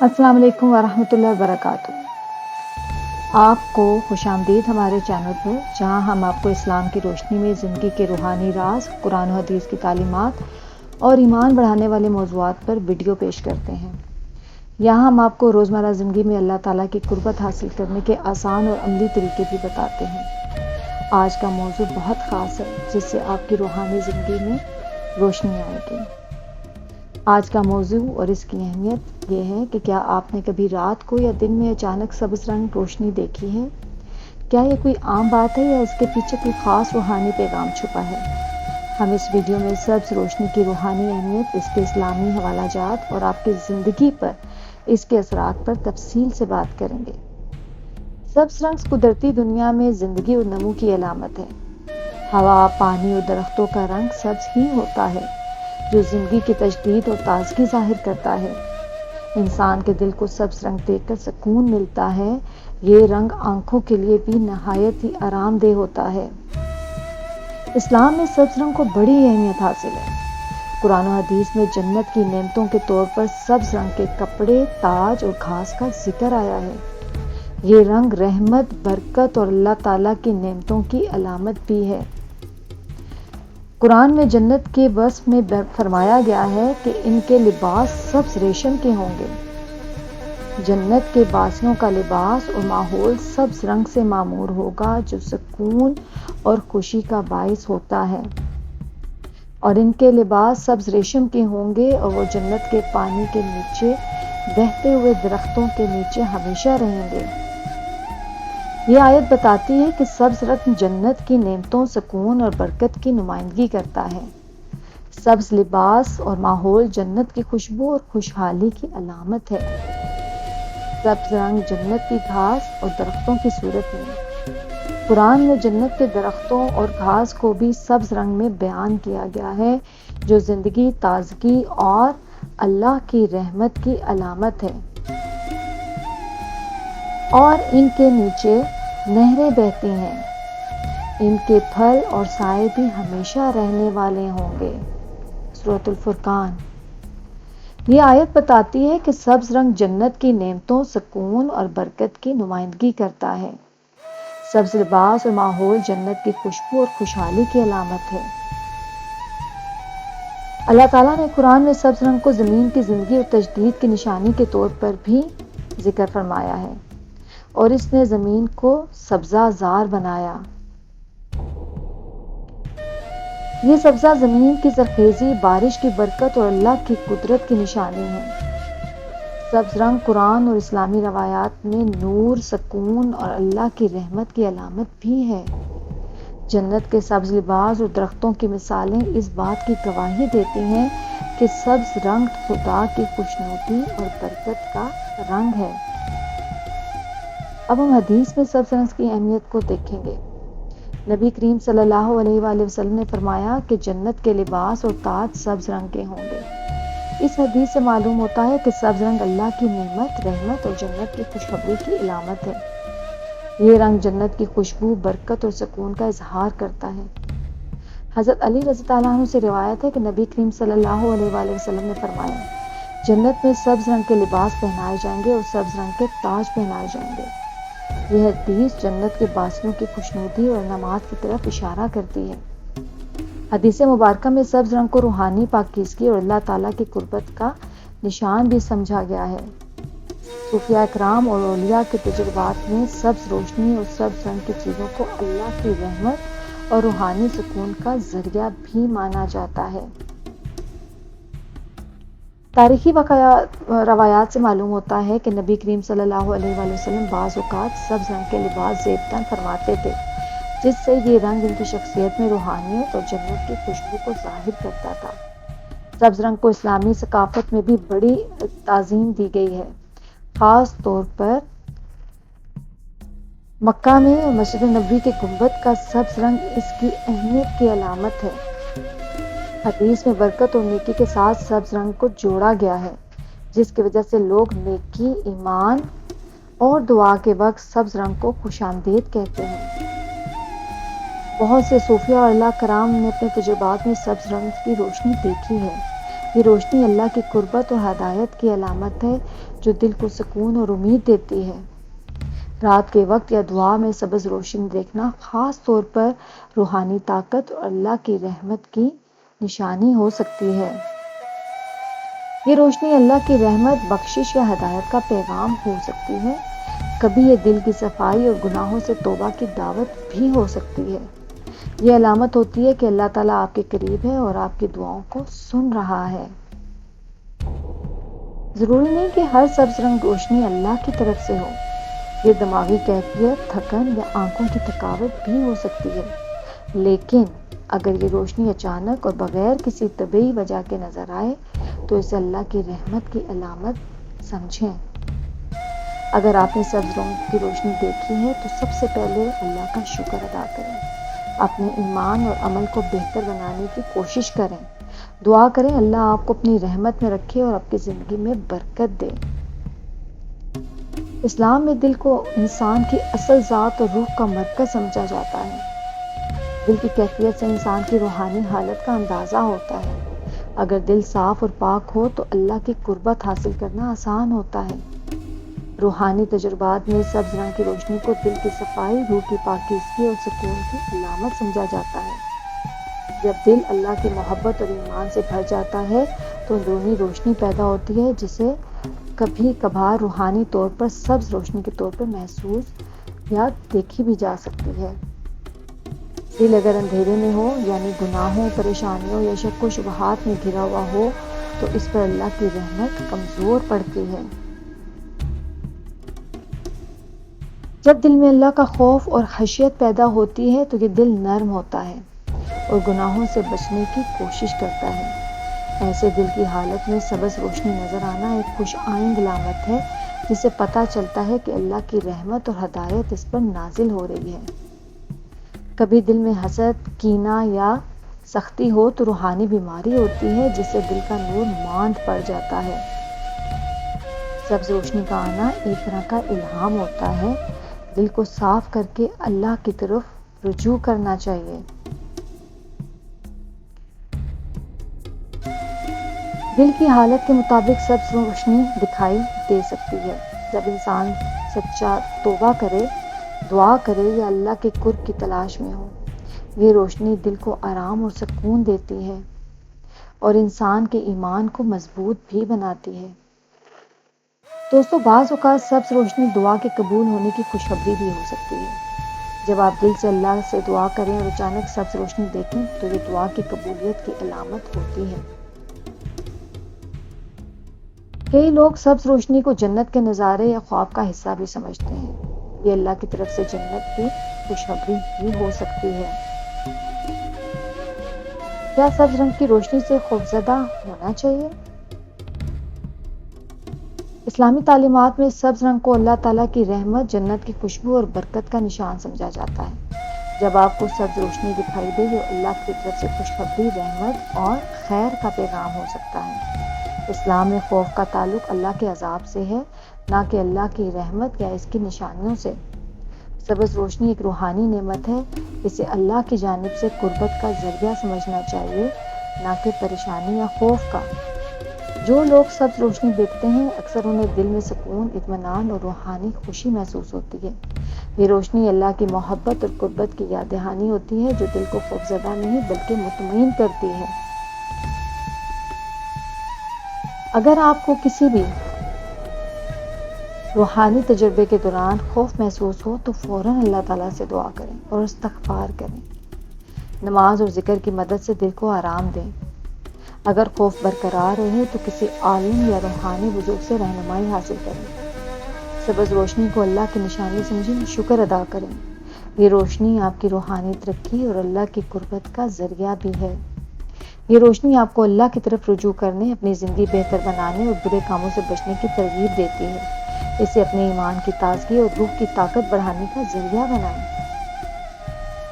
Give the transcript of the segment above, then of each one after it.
السلام علیکم ورحمۃ اللہ وبرکاتہ۔ آپ کو خوش آمدید ہمارے چینل پر، جہاں ہم آپ کو اسلام کی روشنی میں زندگی کے روحانی راز، قرآن و حدیث کی تعلیمات اور ایمان بڑھانے والے موضوعات پر ویڈیو پیش کرتے ہیں۔ یہاں ہم آپ کو روزمرہ زندگی میں اللہ تعالیٰ کی قربت حاصل کرنے کے آسان اور عملی طریقے بھی بتاتے ہیں۔ آج کا موضوع بہت خاص ہے، جس سے آپ کی روحانی زندگی میں روشنی آئے گی۔ آج کا موضوع اور اس کی اہمیت یہ ہے کہ کیا آپ نے کبھی رات کو یا دن میں اچانک سبز رنگ روشنی دیکھی ہے؟ کیا یہ کوئی عام بات ہے یا اس کے پیچھے کوئی خاص روحانی پیغام چھپا ہے؟ ہم اس ویڈیو میں سبز روشنی کی روحانی اہمیت، اس کے اسلامی حوالہ جات اور آپ کی زندگی پر اس کے اثرات پر تفصیل سے بات کریں گے۔ سبز رنگ قدرتی دنیا میں زندگی اور نمو کی علامت ہے۔ ہوا، پانی اور درختوں کا رنگ سبز ہی ہوتا ہے، جو زندگی کی تجدید اور تازگی ظاہر کرتا ہے۔ انسان کے دل کو سبز رنگ دیکھ کر سکون ملتا ہے۔ یہ رنگ آنکھوں کے لیے بھی نہایت ہی آرام دہ ہوتا ہے۔ اسلام میں سبز رنگ کو بڑی اہمیت حاصل ہے۔ قرآن و حدیث میں جنت کی نعمتوں کے طور پر سبز رنگ کے کپڑے، تاج اور گھاس کا ذکر آیا ہے۔ یہ رنگ رحمت، برکت اور اللہ تعالیٰ کی نعمتوں کی علامت بھی ہے۔ قرآن میں جنت کے وصف میں فرمایا گیا ہے کہ ان کے لباس سبز ریشم کے ہوں گے۔ جنت کے باسیوں کا لباس اور ماحول سبز رنگ سے معمور ہوگا، جو سکون اور خوشی کا باعث ہوتا ہے۔ اور ان کے لباس سبز ریشم کے ہوں گے اور وہ جنت کے پانی کے نیچے بہتے ہوئے درختوں کے نیچے ہمیشہ رہیں گے۔ یہ آیت بتاتی ہے کہ سبز رنگ جنت کی نعمتوں، سکون اور برکت کی نمائندگی کرتا ہے۔ سبز لباس اور ماحول جنت کی خوشبو اور خوشحالی کی علامت ہے۔ سبز رنگ جنت کی گھاس اور درختوں کی صورت میں۔ قرآن میں جنت کے درختوں اور گھاس کو بھی سبز رنگ میں بیان کیا گیا ہے، جو زندگی، تازگی اور اللہ کی رحمت کی علامت ہے۔ اور ان کے نیچے نہریں بہتی ہیں۔ ان کے پھل اور سائے بھی ہمیشہ رہنے والے ہوں گے۔ سورۃ الفرقان۔ یہ آیت بتاتی ہے کہ سبز رنگ جنت کی نعمتوں، سکون اور برکت کی نمائندگی کرتا ہے۔ سبز لباس اور ماحول جنت کی خوشبو اور خوشحالی کی علامت ہے۔ اللہ تعالیٰ نے قرآن میں سبز رنگ کو زمین کی زندگی اور تجدید کی نشانی کے طور پر بھی ذکر فرمایا ہے، اور اس نے زمین کو سبزہ زار بنایا۔ یہ سبزہ زمین کی زرخیزی، بارش کی برکت اور اللہ کی قدرت کی نشانی ہے۔ سبز رنگ قرآن اور اسلامی روایات میں نور، سکون اور اللہ کی رحمت کی علامت بھی ہے۔ جنت کے سبز لباس اور درختوں کی مثالیں اس بات کی گواہی دیتی ہیں کہ سبز رنگ خدا کی خوشنودی اور برکت کا رنگ ہے۔ اب ہم حدیث میں سبز رنگ کی اہمیت کو دیکھیں گے۔ نبی کریم صلی اللہ علیہ وآلہ وسلم نے فرمایا کہ جنت کے لباس اور تاج سبز رنگ کے ہوں گے۔ اس حدیث سے معلوم ہوتا ہے کہ سبز رنگ اللہ کی نعمت، رحمت اور جنت کی خوشخبری کی علامت ہے۔ یہ رنگ جنت کی خوشبو، برکت اور سکون کا اظہار کرتا ہے۔ حضرت علی رضی اللہ عنہ سے روایت ہے کہ نبی کریم صلی اللہ علیہ وآلہ وسلم نے فرمایا، جنت میں سبز رنگ کے لباس پہنائے جائیں گے اور سبز رنگ کے تاج پہنائے جائیں گے۔ یہ حدیث جنت کے باسیوں کی خوشنودی اور انعامات کی طرف اشارہ کرتی ہے۔ حدیث مبارکہ میں سبز رنگ کو روحانی پاکیزگی اور اللہ تعالیٰ کی قربت کا نشان بھی سمجھا گیا ہے۔ صوفیاء اکرام اور اولیاء کے تجربات میں سبز روشنی اور سبز رنگ کی چیزوں کو اللہ کی رحمت اور روحانی سکون کا ذریعہ بھی مانا جاتا ہے۔ تاریخی روایات سے معلوم ہوتا ہے کہ نبی کریم صلی اللہ علیہ وآلہ وسلم بعض اوقات سبز رنگ کے لباس زیب تن فرماتے تھے، جس سے یہ رنگ ان کی شخصیت میں روحانیت اور جنت کی خوشبو کو ظاہر کرتا تھا۔ سبز رنگ کو اسلامی ثقافت میں بھی بڑی تعظیم دی گئی ہے۔ خاص طور پر مکہ میں اور مسجد نبوی کے گنبد کا سبز رنگ اس کی اہمیت کی علامت ہے۔ حدیث میں برکت اور نیکی کے ساتھ سبز رنگ کو جوڑا گیا ہے، جس کی وجہ سے لوگ نیکی، ایمان اور دعا کے وقت سبز رنگ کو خوش آمدید کہتے ہیں۔ بہت سے صوفیاء اور اولیاء کرام نے اپنے تجربات میں سبز رنگ کی روشنی دیکھی ہے۔ یہ روشنی اللہ کی قربت اور ہدایت کی علامت ہے جو دل کو سکون اور امید دیتی ہے۔ رات کے وقت یا دعا میں سبز روشنی دیکھنا خاص طور پر روحانی طاقت اور اللہ کی رحمت کی نشانی ہو سکتی ہے۔ یہ روشنی اللہ کی رحمت، بخشش یا ہدایت کا پیغام ہو سکتی ہے۔ کبھی یہ دل کی صفائی اور گناہوں سے توبہ کی دعوت بھی ہو سکتی ہے۔ یہ علامت ہوتی ہے کہ اللہ تعالیٰ آپ کے قریب ہے اور آپ کی دعاؤں کو سن رہا ہے۔ ضروری نہیں کہ ہر سبز رنگ روشنی اللہ کی طرف سے ہو۔ یہ دماغی کیفیت، تھکن یا آنکھوں کی تھکاوٹ بھی ہو سکتی ہے۔ لیکن اگر یہ روشنی اچانک اور بغیر کسی طبعی وجہ کے نظر آئے تو اسے اللہ کی رحمت کی علامت سمجھیں۔ اگر آپ نے سبز رنگ کی روشنی دیکھی ہے تو سب سے پہلے اللہ کا شکر ادا کریں۔ اپنے ایمان اور عمل کو بہتر بنانے کی کوشش کریں۔ دعا کریں اللہ آپ کو اپنی رحمت میں رکھے اور آپ کی زندگی میں برکت دے۔ اسلام میں دل کو انسان کی اصل ذات اور روح کا مرکز سمجھا جاتا ہے۔ دل کی کیفیت سے انسان کی روحانی حالت کا اندازہ ہوتا ہے۔ اگر دل صاف اور پاک ہو تو اللہ کی قربت حاصل کرنا آسان ہوتا ہے۔ روحانی تجربات میں سبز رنگ کی روشنی کو دل کی صفائی، روح کی پاکیزگی اور سکون کی علامت سمجھا جاتا ہے۔ جب دل اللہ کی محبت اور ایمان سے بھر جاتا ہے تو اندرونی روشنی پیدا ہوتی ہے جسے کبھی کبھار روحانی طور پر سبز روشنی کے طور پر محسوس یا دیکھی بھی جا سکتی ہے۔ دل اگر اندھیرے میں ہو یعنی گناہوں، پریشانیوں یا شک و شبہات میں گھرا ہوا ہو تو اس پر اللہ کی رحمت کمزور پڑتی ہے۔ جب دل میں اللہ کا خوف اور خشیت پیدا ہوتی ہے تو یہ دل نرم ہوتا ہے اور گناہوں سے بچنے کی کوشش کرتا ہے۔ ایسے دل کی حالت میں سبز روشنی نظر آنا ایک خوش آئند علامت ہے جس سے پتہ چلتا ہے کہ اللہ کی رحمت اور ہدایت اس پر نازل ہو رہی ہے۔ کبھی دل میں حسد، کینہ یا سختی ہو تو روحانی بیماری ہوتی ہے جس سے دل کا نور ماند پڑ جاتا ہے۔ سبز روشنی کا آنا ایک طرح کا الہام ہوتا ہے۔ دل کو صاف کر کے اللہ کی طرف رجوع کرنا چاہیے۔ دل کی حالت کے مطابق سبز روشنی دکھائی دے سکتی ہے۔ جب انسان سچا توبہ کرے، دعا کرے یا اللہ کے قرب کی تلاش میں ہو، یہ روشنی دل کو آرام اور سکون دیتی ہے اور انسان کے ایمان کو مضبوط بھی بناتی ہے۔ دوستو، بعض اوقات سبز روشنی دعا کے قبول ہونے کی خوشخبری بھی ہو سکتی ہے۔ جب آپ دل سے اللہ سے دعا کریں اور اچانک سبز روشنی دیکھیں تو یہ دعا کی قبولیت کی علامت ہوتی ہے۔ کئی لوگ سبز روشنی کو جنت کے نظارے یا خواب کا حصہ بھی سمجھتے ہیں۔ یہ اللہ کی طرف سے جنت کی خوشخبری بھی ہو سکتی ہے۔ کیا سبز رنگ کی روشنی سے خوفزدہ ہونا چاہیے؟ اسلامی تعلیمات میں سبز رنگ کو اللہ تعالیٰ کی رحمت، جنت کی خوشبو اور برکت کا نشان سمجھا جاتا ہے۔ جب آپ کو سبز روشنی دکھائی دے تو اللہ کی طرف سے خوشخبری، رحمت اور خیر کا پیغام ہو سکتا ہے۔ اسلام میں خوف کا تعلق اللہ کے عذاب سے ہے، نہ کہ اللہ کی رحمت یا اس کی نشانیوں سے۔ سبز روشنی ایک روحانی نعمت ہے، اسے اللہ کی جانب سے قربت کا ذریعہ سمجھنا چاہیے، نہ کہ پریشانی یا خوف کا۔ جو لوگ سبز روشنی دیکھتے ہیں اکثر انہیں دل میں سکون، اطمینان اور روحانی خوشی محسوس ہوتی ہے۔ یہ روشنی اللہ کی محبت اور قربت کی یاد دہانی ہوتی ہے جو دل کو خوفزدہ نہیں بلکہ مطمئن کرتی ہے۔ اگر آپ کو کسی بھی روحانی تجربے کے دوران خوف محسوس ہو تو فوراً اللہ تعالیٰ سے دعا کریں اور استغفار کریں۔ نماز اور ذکر کی مدد سے دل کو آرام دیں۔ اگر خوف برقرار رہے تو کسی عالم یا روحانی بزرگ سے رہنمائی حاصل کریں۔ سبز روشنی کو اللہ کی نشانی سمجھیں، شکر ادا کریں۔ یہ روشنی آپ کی روحانی ترقی اور اللہ کی قربت کا ذریعہ بھی ہے۔ یہ روشنی آپ کو اللہ کی طرف رجوع کرنے، اپنی زندگی بہتر بنانے اور برے کاموں سے بچنے کی ترغیب دیتی ہے۔ اسے اپنے ایمان کی تازگی اور روح کی طاقت بڑھانے کا ذریعہ بنائیں۔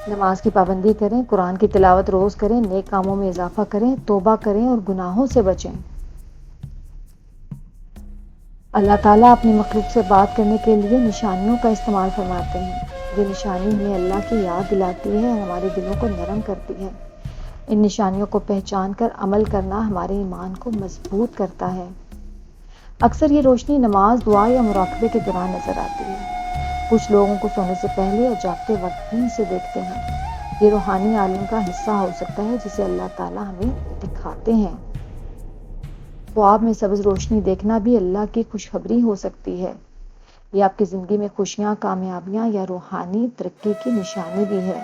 نماز کی پابندی کریں، قرآن کی تلاوت روز کریں، نیک کاموں میں اضافہ کریں، توبہ کریں اور گناہوں سے بچیں۔ اللہ تعالیٰ اپنی مخلوق سے بات کرنے کے لیے نشانیوں کا استعمال فرماتے ہیں۔ یہ نشانی ہمیں اللہ کی یاد دلاتی ہے اور ہمارے دلوں کو نرم کرتی ہے۔ ان نشانیوں کو پہچان کر عمل کرنا ہمارے ایمان کو مضبوط کرتا ہے۔ اکثر یہ روشنی نماز، دعا یا مراقبے کے دوران نظر آتی ہے۔ کچھ لوگوں کو سونے سے پہلے یا جاگتے وقت بھی اسے دیکھتے ہیں۔ یہ روحانی عالم کا حصہ ہو سکتا ہے جسے اللہ تعالیٰ ہمیں دکھاتے ہیں۔ خواب میں سبز روشنی دیکھنا بھی اللہ کی خوشخبری ہو سکتی ہے۔ یہ آپ کی زندگی میں خوشیاں، کامیابیاں یا روحانی ترقی کی نشانی بھی ہے۔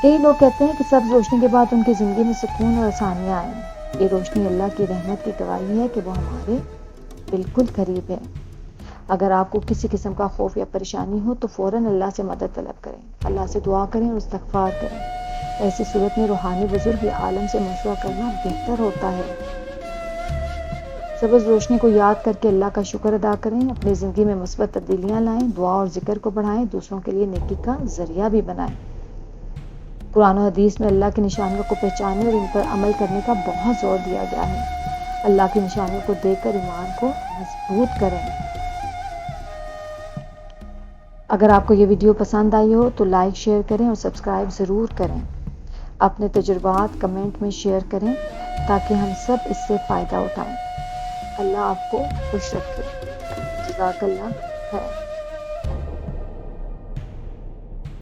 کئی لوگ کہتے ہیں کہ سبز روشنی کے بعد ان کی زندگی میں سکون اور آسانیاں آئیں۔ یہ روشنی اللہ کی رحمت کی گواہی ہے کہ وہ ہمارے بالکل قریب ہے۔ اگر آپ کو کسی قسم کا خوف یا پریشانی ہو تو فوراً اللہ سے مدد طلب کریں، اللہ سے دعا کریں اور استغفار کریں۔ ایسی صورت میں روحانی بزرگ یا عالم سے مشورہ کرنا بہتر ہوتا ہے۔ سبز روشنی کو یاد کر کے اللہ کا شکر ادا کریں، اپنی زندگی میں مثبت تبدیلیاں لائیں، دعا اور ذکر کو بڑھائیں، دوسروں کے لیے نیکی کا ذریعہ بھی بنائیں۔ قرآن و حدیث میں اللہ کی نشانیوں کو پہچاننے اور ان پر عمل کرنے کا بہت زور دیا گیا ہے۔ اللہ کی نشانیوں کو دیکھ کر ایمان کو مضبوط کریں۔ اگر آپ کو یہ ویڈیو پسند آئی ہو تو لائک، شیئر کریں اور سبسکرائب ضرور کریں۔ اپنے تجربات کمنٹ میں شیئر کریں تاکہ ہم سب اس سے فائدہ اٹھائیں۔ اللہ آپ کو خوش رکھے۔ جزاک اللہ خیر۔